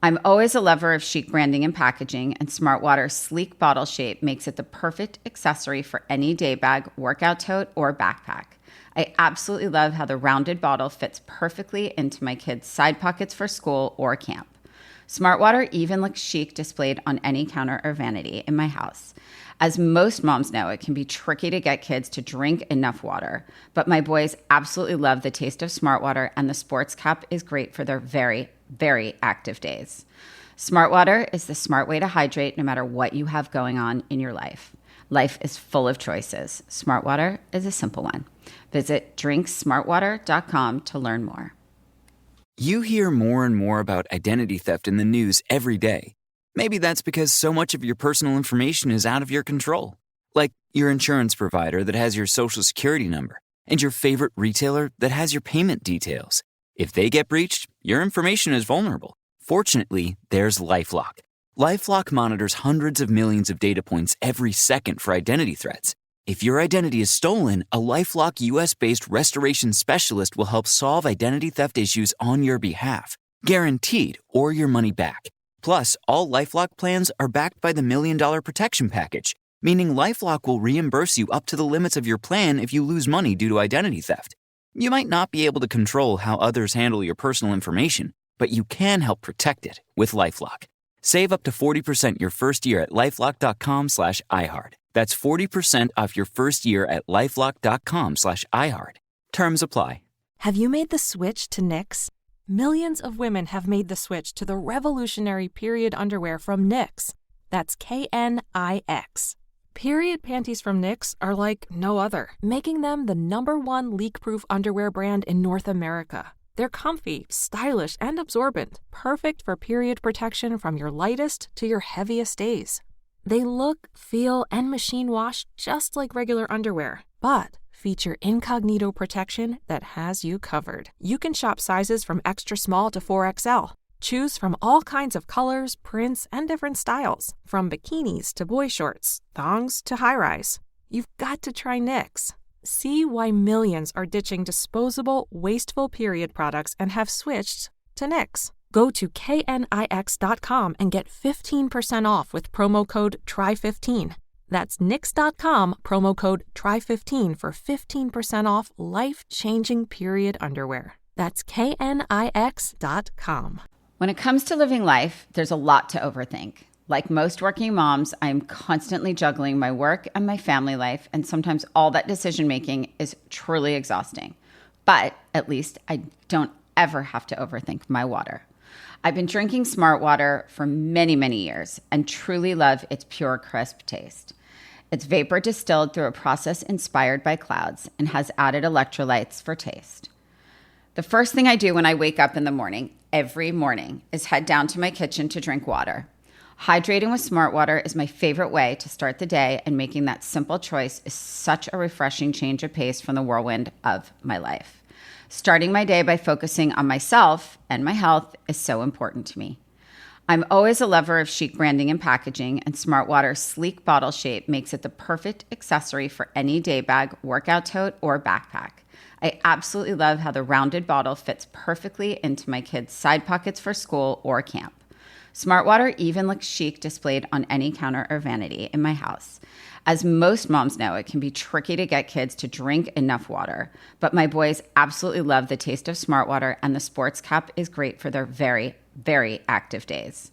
I'm always a lover of chic branding and packaging, and Smart Water's sleek bottle shape makes it the perfect accessory for any day bag, workout tote, or backpack. I absolutely love how the rounded bottle fits perfectly into my kids' side pockets for school or camp. Smart Water even looks chic displayed on any counter or vanity in my house. As most moms know, it can be tricky to get kids to drink enough water, but my boys absolutely love the taste of Smart Water, and the sports cap is great for their very, very active days. Smart Water is the smart way to hydrate no matter what you have going on in your life. Life is full of choices. Smart Water is a simple one. Visit drinksmartwater.com to learn more. You hear more and more about identity theft in the news every day. Maybe that's because so much of your personal information is out of your control. Like your insurance provider that has your social security number, and your favorite retailer that has your payment details. If they get breached, your information is vulnerable. Fortunately, there's LifeLock. LifeLock monitors hundreds of millions of data points every second for identity threats. If your identity is stolen, a LifeLock US-based restoration specialist will help solve identity theft issues on your behalf, guaranteed, or your money back. Plus, all LifeLock plans are backed by the $1 Million Protection Package, meaning LifeLock will reimburse you up to the limits of your plan if you lose money due to identity theft. You might not be able to control how others handle your personal information, but you can help protect it with LifeLock. Save up to 40% your first year at LifeLock.com/iHeart. That's 40% off your first year at LifeLock.com/iHeart. Terms apply. Have you made the switch to Knix? Millions of women have made the switch to the revolutionary period underwear from Knix. That's Knix. Period panties from Knix are like no other, making them the #1 leak-proof underwear brand in North America. They're comfy, stylish, and absorbent, perfect for period protection from your lightest to your heaviest days. They look, feel, and machine wash just like regular underwear, but feature incognito protection that has you covered. You can shop sizes from extra small to 4XL. Choose from all kinds of colors, prints, and different styles, from bikinis to boy shorts, thongs to high-rise. You've got to try Knix. See why millions are ditching disposable, wasteful period products and have switched to Knix. Go to knix.com and get 15% off with promo code TRY15. That's knix.com, promo code TRY15 for 15% off life-changing period underwear. That's knix.com. When it comes to living life, there's a lot to overthink. Like most working moms, I'm constantly juggling my work and my family life, and sometimes all that decision making is truly exhausting. But at least I don't ever have to overthink my water. I've been drinking Smart Water for many, many years and truly love its pure, crisp taste. It's vapor distilled through a process inspired by clouds and has added electrolytes for taste. The first thing I do when I wake up in the morning, every morning, is head down to my kitchen to drink water. Hydrating with Smart Water is my favorite way to start the day, and making that simple choice is such a refreshing change of pace from the whirlwind of my life. Starting my day by focusing on myself and my health is so important to me. I'm always a lover of chic branding and packaging, and Smart Water's sleek bottle shape makes it the perfect accessory for any day bag, workout tote, or backpack. I absolutely love how the rounded bottle fits perfectly into my kids' side pockets for school or camp. Smart Water even looks chic displayed on any counter or vanity in my house. As most moms know, it can be tricky to get kids to drink enough water, but my boys absolutely love the taste of Smart Water, and the sports cap is great for their very, very active days.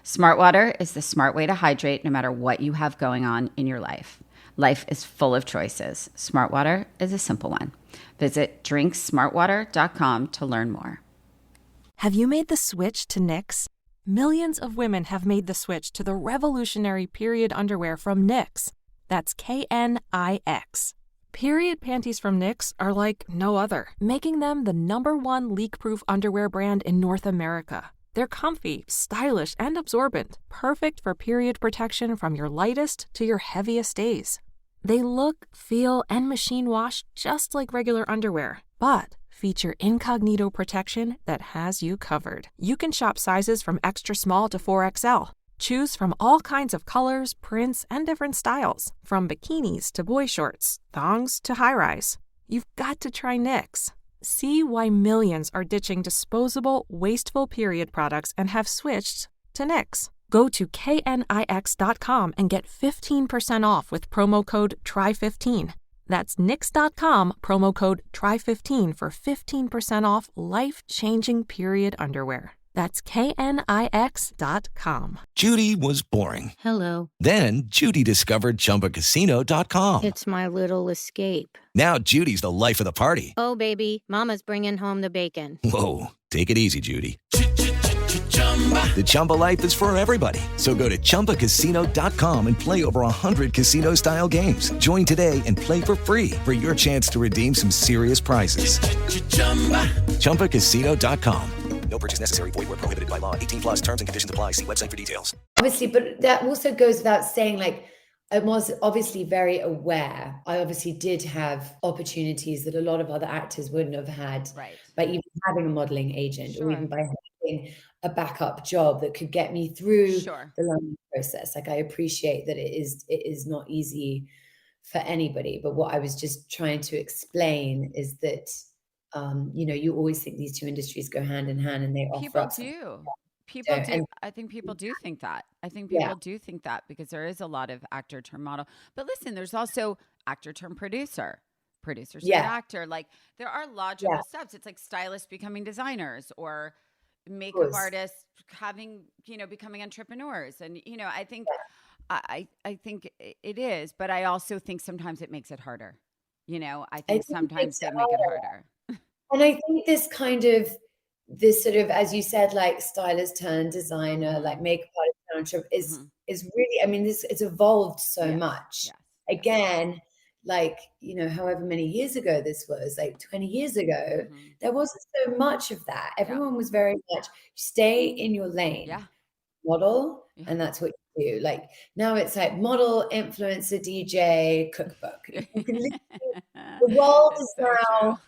Smart Water is the smart way to hydrate no matter what you have going on in your life. Life is full of choices. Smart water is a simple one. Visit drinksmartwater.com to learn more. Have you made the switch to Knix? Millions of women have made the switch to the revolutionary period underwear from Knix. That's Knix. Period panties from Knix are like no other, making them the #1 leak-proof underwear brand in North America. They're comfy, stylish, and absorbent, perfect for period protection from your lightest to your heaviest days. They look, feel, and machine wash just like regular underwear, but feature incognito protection that has you covered. You can shop sizes from extra small to 4XL. Choose from all kinds of colors, prints, and different styles, from bikinis to boy shorts, thongs to high-rise. You've got to try Knix. See why millions are ditching disposable, wasteful period products and have switched to Knix. Go to knix.com and get 15% off with promo code TRY15. That's knix.com, promo code TRY15 for 15% off life-changing period underwear. That's knix.com. Judy was boring. Hello. Then Judy discovered ChumbaCasino.com. It's my little escape. Now Judy's the life of the party. Oh, baby, mama's bringing home the bacon. Whoa, take it easy, Judy. The Chumba life is for everybody. So go to ChumbaCasino.com and play over 100 casino-style games. Join today and play for free for your chance to redeem some serious prizes. ChumbaCasino.com. No purchase necessary. Void where prohibited by law. 18+ terms and conditions apply. See website for details. Obviously, but that also goes without saying, like, I was obviously very aware. I obviously did have opportunities that a lot of other actors wouldn't have had by even having a modeling agent or even by having a backup job that could get me through the learning process. Like, I appreciate that it is not easy for anybody. But what I was just trying to explain is that, you always think these two industries go hand in hand, and they offer up People do. I think people do think that. Do think that because there is a lot of actor turned model. But listen, there's also actor turned producer, producer turned actor. Like, there are logical steps. It's like stylists becoming designers or makeup artists becoming entrepreneurs. And, I think I think it is, but I also think sometimes it makes it harder. I think sometimes they make it harder. And I think this sort of, as you said, like stylist turned designer, like makeup artist turned is really, I mean, it's evolved so much. Yes. Again, like, however many years ago this was, like 20 years ago, there wasn't so much of that. Everyone was very much stay in your lane, model, and that's what you do. Like, now it's like model, influencer, DJ, cookbook. You can the world is now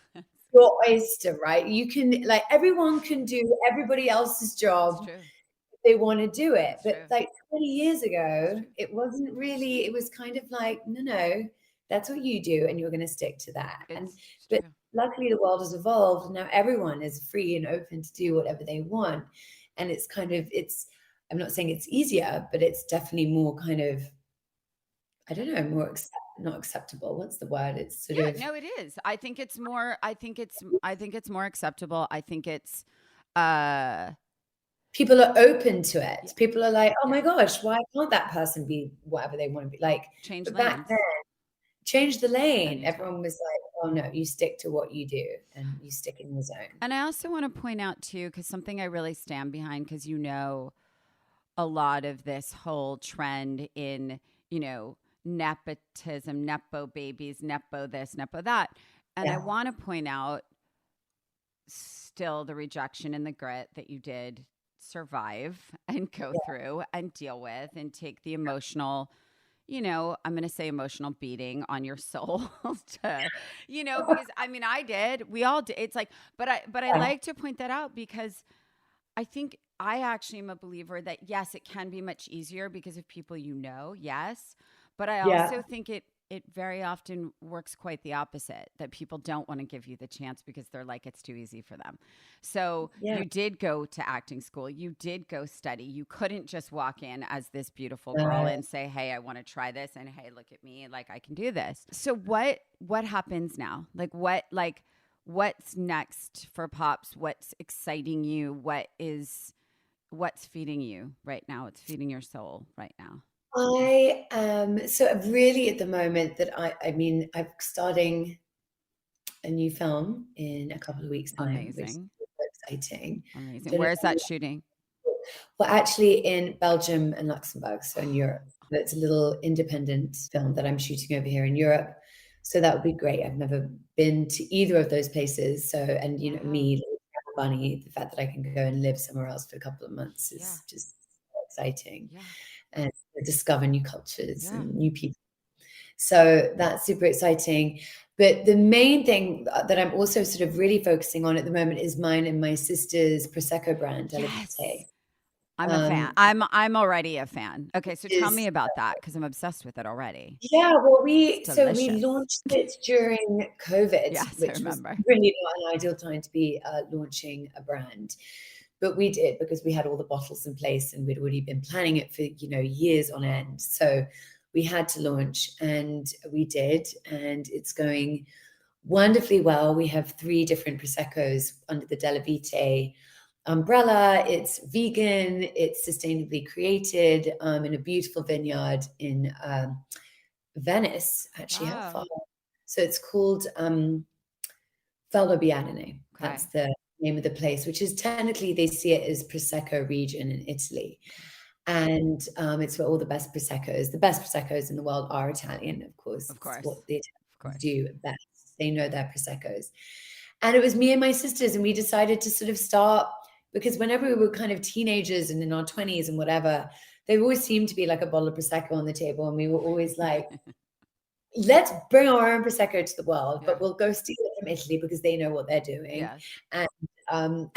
your oyster, right? You can, like, everyone can do everybody else's job if they want to do it. But like 20 years ago, it wasn't really, it was kind of like, no, that's what you do, and you're going to stick to that. But luckily the world has evolved. Now everyone is free and open to do whatever they want. And it's kind of, I'm not saying it's easier, but it's definitely more kind of, I don't know, not acceptable. What's the word? It's sort of. No, it is. I think it's more acceptable. I think it's people are open to it. Yeah. People are like, oh my gosh, why can't that person be whatever they want to be? Like, change lanes. Back then, change the lane. Everyone was like, oh no, you stick to what you do and you stick in your zone. And I also want to point out too, because something I really stand behind, because a lot of this whole trend in, nepotism, nepo babies, nepo this, nepo that. And I want to point out still the rejection and the grit that you did survive and go through and deal with and take the emotional, I'm going to say emotional beating on your soul to, because I mean, I did, we all did. It's like, but I like to point that out because I think I actually am a believer that yes, it can be much easier because of people, yes. But I also think it very often works quite the opposite, that people don't want to give you the chance because they're like, it's too easy for them. So you did go to acting school. You did go study. You couldn't just walk in as this beautiful girl and say, hey, I want to try this. And hey, look at me. Like, I can do this. So what happens now? What's next for Pops? What's exciting you? What's feeding you right now? What's feeding your soul right now? I am So really at the moment that I'm starting a new film in a couple of weeks' time, which is Amazing. super exciting. Amazing. Don't know Where if is that anyone- shooting? Well, actually in Belgium and Luxembourg, so in Europe. But it's a little independent film that I'm shooting over here in Europe. So that would be great. I've never been to either of those places. So, and you know, me, little travel bunny, the fact that I can go and live somewhere else for a couple of months is just so exciting. Yeah. And discover new cultures Yeah. and new people. So that's super exciting. But the main thing that I'm also sort of really focusing on at the moment is mine and my sister's Prosecco brand, Della Vite. I'm a fan. I'm already a fan. Okay, so tell me about that because I'm obsessed with it already. Yeah, well, we It's launched it during COVID, Yes, I which was remember. really not an ideal time to be launching a brand. But we did because we had all the bottles in place and we'd already been planning it for, years on end. So we had to launch and we did, and it's going wonderfully well. We have 3 different Proseccos under the Della Vite umbrella. It's vegan, it's sustainably created in a beautiful vineyard in Venice, actually. How far? So it's called Vallo Bianene. That's the name of the place, which is technically, they see it as Prosecco region in Italy. And it's where all the best Proseccos in the world are Italian, of course. Of course. It's what the Italians do best. They know their Proseccos. And it was me and my sisters, and we decided to sort of start, because whenever we were kind of teenagers and in our 20s and whatever, there always seemed to be like a bottle of Prosecco on the table. And we were always like, let's bring our own Prosecco to the world, but we'll go steal it from Italy because they know what they're doing. Yes. And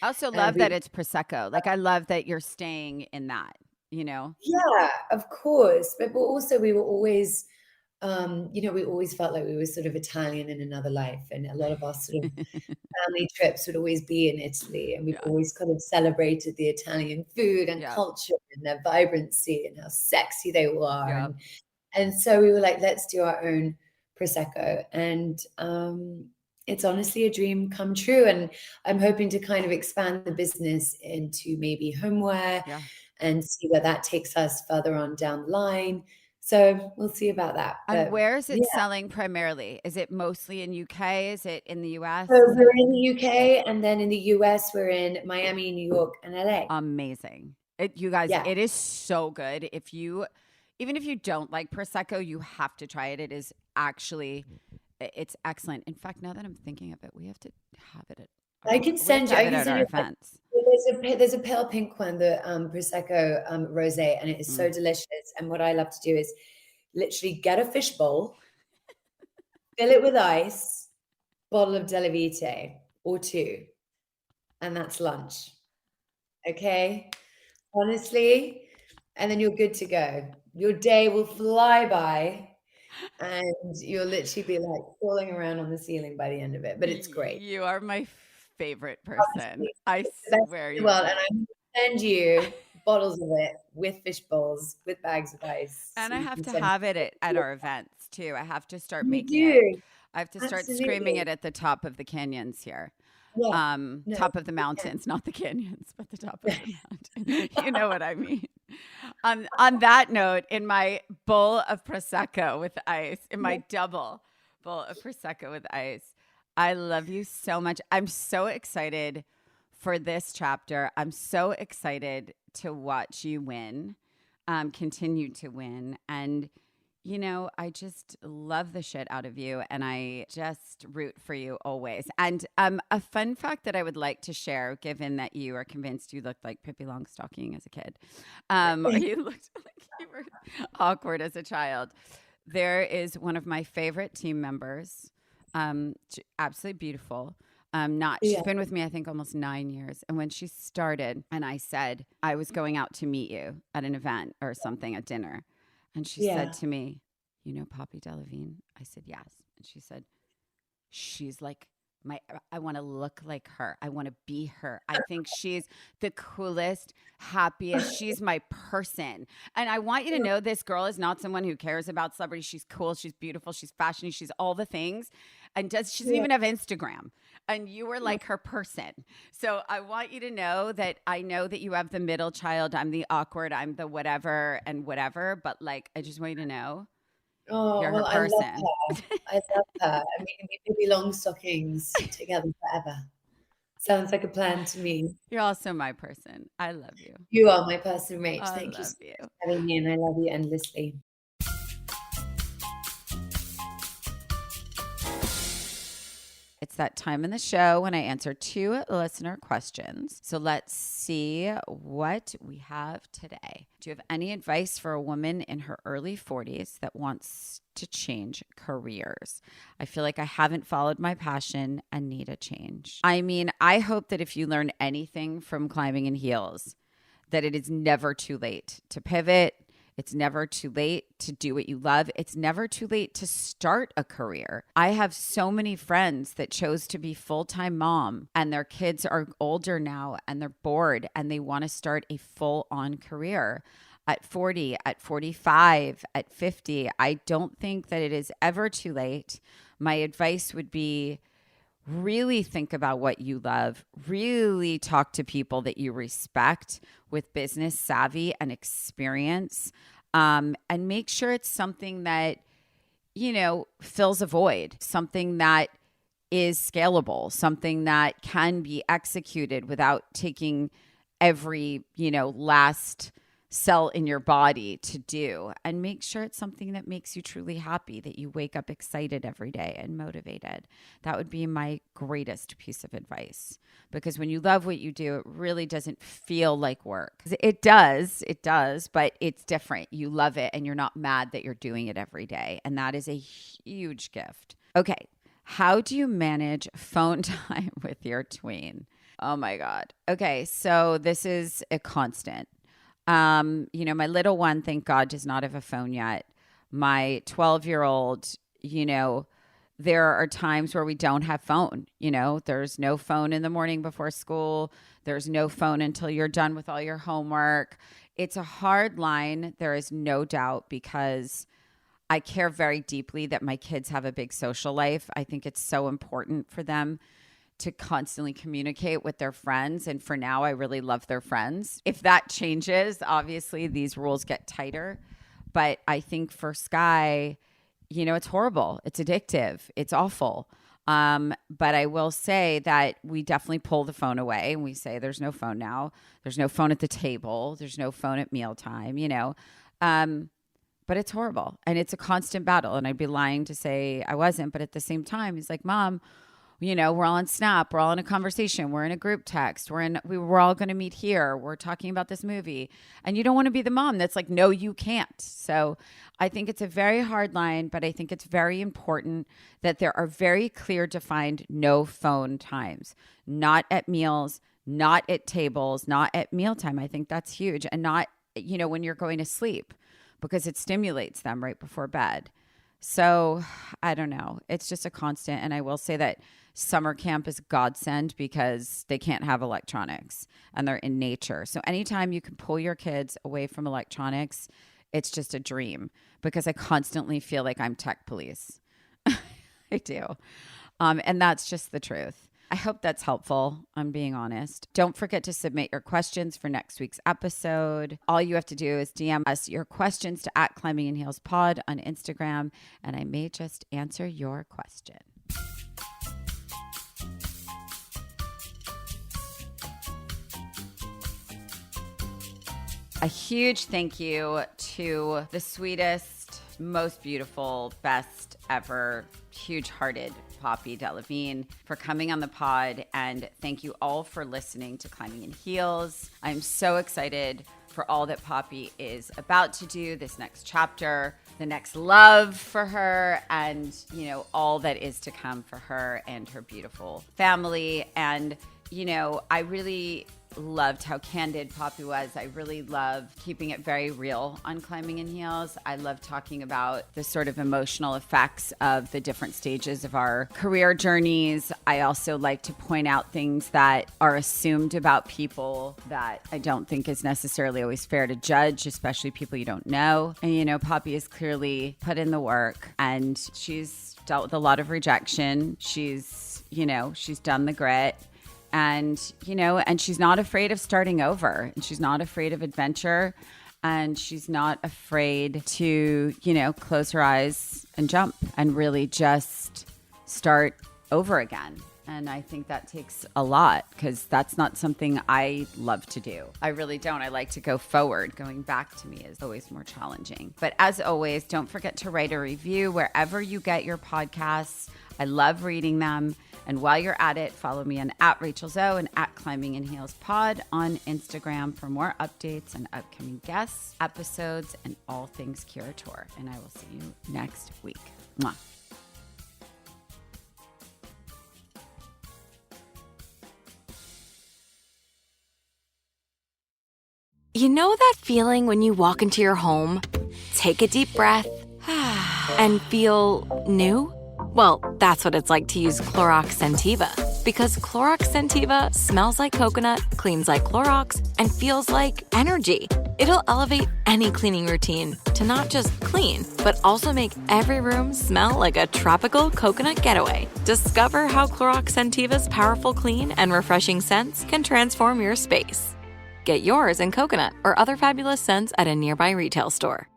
I also love that it's Prosecco. Like, I love that you're staying in that, Yeah, of course. But also we were always, we always felt like we were sort of Italian in another life. And a lot of our sort of family trips would always be in Italy. And we've always kind of celebrated the Italian food and culture and their vibrancy and how sexy they all are. And so we were like, let's do our own Prosecco. And it's honestly a dream come true. And I'm hoping to kind of expand the business into maybe homeware and see where that takes us further on down the line. So we'll see about that. And where is it selling primarily? Is it mostly in UK? Is it in the US? So we're in the UK, and then in the US, we're in Miami, New York, and LA. Amazing. You guys, it is so good. Even if you don't like Prosecco, you have to try it. It's excellent. In fact, now that I'm thinking of it, we have to have it I can send you at our events. There's a pale pink one, the Prosecco rosé, and it is so delicious. And what I love to do is literally get a fish bowl, fill it with ice, bottle of Della Vite or 2, and that's lunch. Okay? Honestly, and then you're good to go. Your day will fly by and you'll literally be like crawling around on the ceiling by the end of it, but it's great. You are my favorite person. Honestly, I swear you are. And I'm going to send you bottles of it with fish bowls, with bags of ice. And I have to have it at our events too. I have to start making it. I have to start screaming it at the top of the canyons here. Top of the mountains, not the canyons, but the top of the mountain. You know what I mean? On that note, in my bowl of Prosecco with ice, in my double bowl of Prosecco with ice, I love you so much. I'm so excited for this chapter. I'm so excited to watch you win, continue to win. And I just love the shit out of you, and I just root for you always. And a fun fact that I would like to share, given that you are convinced you looked like Pippi Longstocking as a kid, or you looked like you were awkward as a child. There is one of my favorite team members, absolutely beautiful. She's been with me, I think, almost 9 years. And when she started, and I said I was going out to meet you at an event or something, at dinner. And she said to me, "You know Poppy Delevingne?" I said, "Yes." And she said, "She's like I want to look like her. I want to be her. I think she's the coolest, happiest. She's my person. And I want you to know this girl is not someone who cares about celebrity. She's cool. She's beautiful. She's fashionable. She's all the things." and she doesn't even have Instagram. And you were like her person. So I want you to know that I know that you have the middle child. I'm the awkward. I'm the whatever and whatever. But like, I just want you to know you're her person. I love her. I love her. I mean, we could be long stockings together forever. Sounds like a plan to me. You're also my person. I love you. You are my person, Rach. I Thank you love so you. much for having me, and I love you endlessly. It's that time in the show when I answer 2 listener questions. So let's see what we have today. Do you have any advice for a woman in her early 40s that wants to change careers? I feel like I haven't followed my passion and need a change. I mean, I hope that if you learn anything from climbing in heels, that it is never too late to pivot. It's never too late to do what you love. It's never too late to start a career. I have so many friends that chose to be full-time mom and their kids are older now and they're bored and they want to start a full-on career at 40, at 45, at 50. I don't think that it is ever too late. My advice would be really think about what you love. Really talk to people that you respect with business savvy and experience. And make sure it's something that, fills a void, something that is scalable, something that can be executed without taking every, last cell in your body to do, and make sure it's something that makes you truly happy, that you wake up excited every day and motivated. That would be my greatest piece of advice, because when you love what you do, it really doesn't feel like work. It does, but it's different. You love it and you're not mad that you're doing it every day. And that is a huge gift. Okay. How do you manage phone time with your tween? Oh my God. Okay. So this is a constant. My little one, thank God, does not have a phone yet. My 12-year-old, there are times where we don't have phone. There's no phone in the morning before school. There's no phone until you're done with all your homework. It's a hard line. There is no doubt, because I care very deeply that my kids have a big social life. I think it's so important for them to constantly communicate with their friends. And for now, I really love their friends. If that changes, obviously these rules get tighter. But I think for Sky, it's horrible. It's addictive. It's awful. But I will say that we definitely pull the phone away and we say, there's no phone now. There's no phone at the table. There's no phone at mealtime, but it's horrible. And it's a constant battle. And I'd be lying to say I wasn't. But at the same time, he's like, Mom, we're all on Snap. We're all in a conversation. We're in a group text. We're all going to meet here. We're talking about this movie. And you don't want to be the mom that's like, no, you can't. So I think it's a very hard line, but I think it's very important that there are very clear defined no phone times, not at meals, not at tables, not at mealtime. I think that's huge. And not, when you're going to sleep, because it stimulates them right before bed. So I don't know. It's just a constant. And I will say that summer camp is godsend because they can't have electronics and they're in nature. So anytime you can pull your kids away from electronics, it's just a dream, because I constantly feel like I'm tech police. I do. And that's just the truth. I hope that's helpful. I'm being honest. Don't forget to submit your questions for next week's episode. All you have to do is DM us your questions to @ClimbingInHeelsPod on Instagram, and I may just answer your question. A huge thank you to the sweetest, most beautiful, best ever, huge-hearted Poppy Delevingne for coming on the pod. And thank you all for listening to Climbing in Heels. I'm so excited for all that Poppy is about to do, this next chapter, the next love for her, and, all that is to come for her and her beautiful family. And, I really loved how candid Poppy was. I really love keeping it very real on Climbing in Heels. I love talking about the sort of emotional effects of the different stages of our career journeys. I also like to point out things that are assumed about people that I don't think is necessarily always fair to judge, especially people you don't know. And, you know, Poppy has clearly put in the work, and she's dealt with a lot of rejection. She's done the grit. And, and she's not afraid of starting over, and she's not afraid of adventure, and she's not afraid to, close her eyes and jump and really just start over again. And I think that takes a lot, because that's not something I love to do. I really don't. I like to go forward. Going back to me is always more challenging. But as always, don't forget to write a review wherever you get your podcasts. I love reading them. And while you're at it, follow me on @RachelZoe and @Climbing in Heels Pod on Instagram for more updates and upcoming guests, episodes, and all things Curator. And I will see you next week. Mwah. You know that feeling when you walk into your home, take a deep breath, and feel new? Well, that's what it's like to use Clorox Scentiva. Because Clorox Scentiva smells like coconut, cleans like Clorox, and feels like energy. It'll elevate any cleaning routine to not just clean, but also make every room smell like a tropical coconut getaway. Discover how Clorox Scentiva's powerful clean and refreshing scents can transform your space. Get yours in coconut or other fabulous scents at a nearby retail store.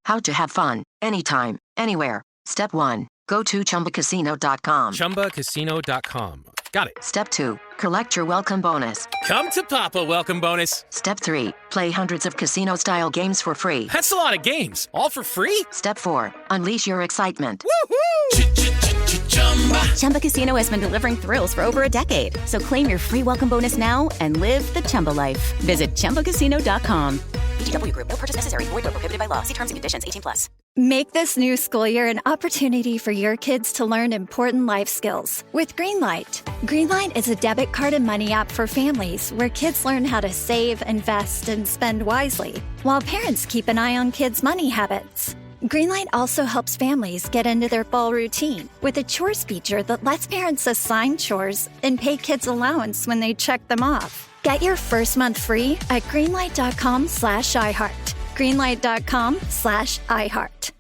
How to have fun, anytime, anywhere. Step 1. Go to ChumbaCasino.com. ChumbaCasino.com. Got it. Step 2. Collect your welcome bonus. Come to Papa welcome bonus. Step 3. Play hundreds of casino-style games for free. That's a lot of games. All for free? Step 4. Unleash your excitement. Woohoo! Chumba Casino has been delivering thrills for over a decade. So claim your free welcome bonus now and live the Chumba life. Visit ChumbaCasino.com. VGW Group. No purchase necessary. Void where prohibited by law. See terms and conditions. 18+. Make this new school year an opportunity for your kids to learn important life skills with Greenlight. Greenlight is a debit card and money app for families where kids learn how to save, invest, and spend wisely, while parents keep an eye on kids' money habits. Greenlight also helps families get into their fall routine with a chores feature that lets parents assign chores and pay kids allowance when they check them off. Get your first month free at greenlight.com/iHeart. Greenlight.com/iHeart.